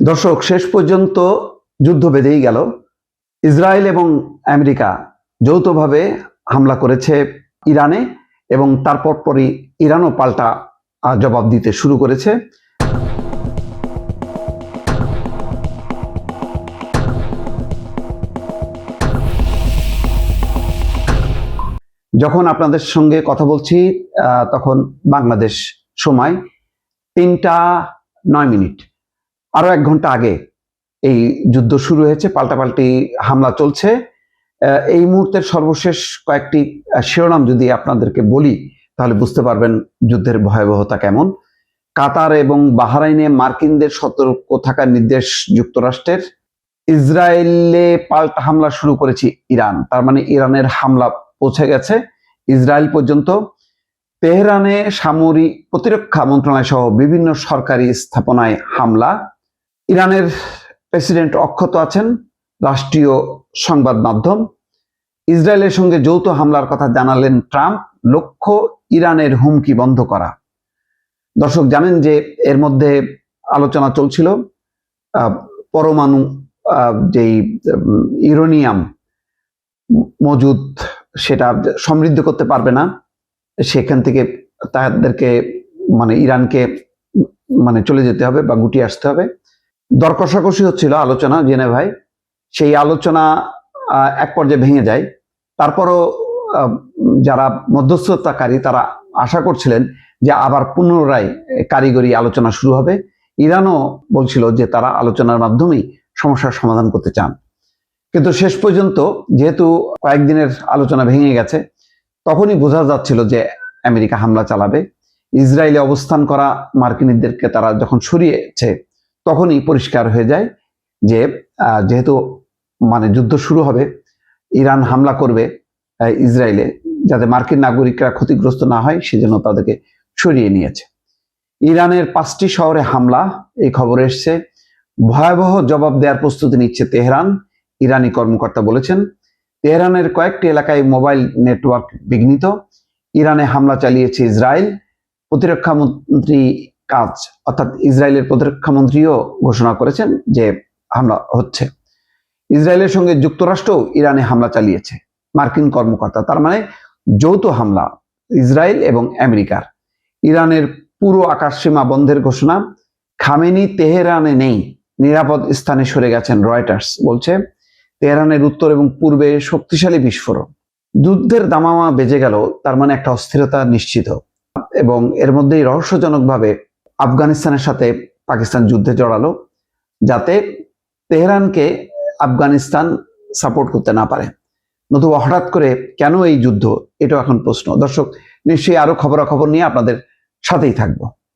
দর্শক, শেষ পর্যন্ত যুদ্ধ বেঁধেই গেল। ইসরায়েল এবং আমেরিকা যৌথভাবে হামলা করেছে ইরানে এবং তারপর পরই ইরানও পাল্টা জবাব দিতে শুরু করেছে। যখন আপনাদের সঙ্গে কথা বলছি তখন বাংলাদেশ সময় 3টা 9 মিনিট, আরো 1 ঘন্টা আগে এই যুদ্ধ শুরু হয়েছে, পাল্টাপাল্টি হামলা চলছে। এই মুহূর্তের সর্বশেষ কয়েকটি শিরোনাম যদি আপনাদেরকে বলি তাহলে বুঝতে পারবেন যুদ্ধের ভয়াবহতা কেমন। কাতার এবং বাহরাইনে মার্কিনদের সতর্ক থাকার নির্দেশ যুক্তরাষ্ট্রের। ইসরায়েলে পাল্টা হামলা শুরু করেছে ইরান, তার মানে ইরানের হামলা পৌঁছে গেছে ইসরায়েল পর্যন্ত। তেহরানে সামরিক প্রতিরক্ষা মন্ত্রণালয় সহ বিভিন্ন সরকারি স্থাপনায় হামলা। ইরানের প্রেসিডেন্ট অক্ষত আছেন, রাষ্ট্রীয় সংবাদ মাধ্যম। ইসরায়েলের সঙ্গে যৌথ হামলার কথা জানালেন ট্রাম্প, লক্ষ্য ইরানের হুমকি বন্ধ করা। দর্শক জানেন যে এর মধ্যে আলোচনা চলছিল পরমাণু যেই ইউরেনিয়াম মজুদ সেটা সমৃদ্ধ করতে পারবে না, সেখান থেকে তাদেরকে ইরানকে চলে যেতে হবে বা গুটিয়ে আসতে হবে। দর কষাকষি হচ্ছিল, আলোচনা জেনেভায়। সেই আলোচনা এক পর্যায়ে ভেঙে যায়। তারপরও যারা মধ্যস্থতাকারী তারা আশা করছিলেন যে আবার পুনরায় কারিগরি আলোচনা শুরু হবে। ইরানও বলছিল যে তারা আলোচনার মাধ্যমেই সমস্যার সমাধান করতে চান। কিন্তু শেষ পর্যন্ত যেহেতু কয়েকদিনের আলোচনা ভেঙে গেছে, তখনই বোঝা যাচ্ছিল যে আমেরিকা হামলা চালাবে। ইসরায়েলে অবস্থান করা মার্কিনীদেরকে তারা যখন সরিয়েছে তখনই পরিষ্কার হয়ে যায় যে যেহেতু যুদ্ধ শুরু হবে, ইরান হামলা করবে ইসরায়েলে, যাতে মার্কিন নাগরিকরা ক্ষতিগ্রস্ত না হয় সেজন্য তাদেরকে সরিয়ে নিয়েছে। ইরানের 5টি শহরে হামলা, এই খবর এসছে। ভয়াবহ জবাব দেওয়ার প্রস্তুতি নিচ্ছে তেহরান, ইরানি কর্মকর্তা বলেছেন। তেহরানের কয়েকটি এলাকায় মোবাইল নেটওয়ার্ক বিঘ্নিত। ইরানে হামলা চালিয়েছে ইসরায়েল। প্রতিরক্ষা মন্ত্রী অর্থাৎ ইসরায়েলের প্রতিরক্ষা মন্ত্রীও ঘোষণা করেছেন যে হামলা হচ্ছে। ইসরায়েলের সঙ্গে যুক্তরাষ্ট্রও ইরানে হামলা চালিয়েছে, মার্কিন কর্মকর্তা। তার মানে যৌথ হামলা ইসরায়েল এবং আমেরিকার। ইরানের পুরো আকাশসীমা বন্ধের ঘোষণা। খামেনি তেহরানে নেই, নিরাপদ স্থানে সরে গেছেন, রয়টার্স বলছে। তেহরানের উত্তর এবং পূর্বে শক্তিশালী বিস্ফোরণ। যুদ্ধের দামামা বেজে গেল, তার মানে একটা অস্থিরতা নিশ্চিত। এবং এর মধ্যেই রহস্যজনকভাবে আফগানিস্তানের সাথে পাকিস্তান যুদ্ধে জড়ালো, যাতে তেহরানকে আফগানিস্তান সাপোর্ট করতে না পারে। নতুবা হঠাৎ করে কেন এই যুদ্ধ, এটাও এখন প্রশ্ন। দর্শক, নিশ্চয়ই আরো খবরাখবর নিয়ে আপনাদের সাথেই থাকবো।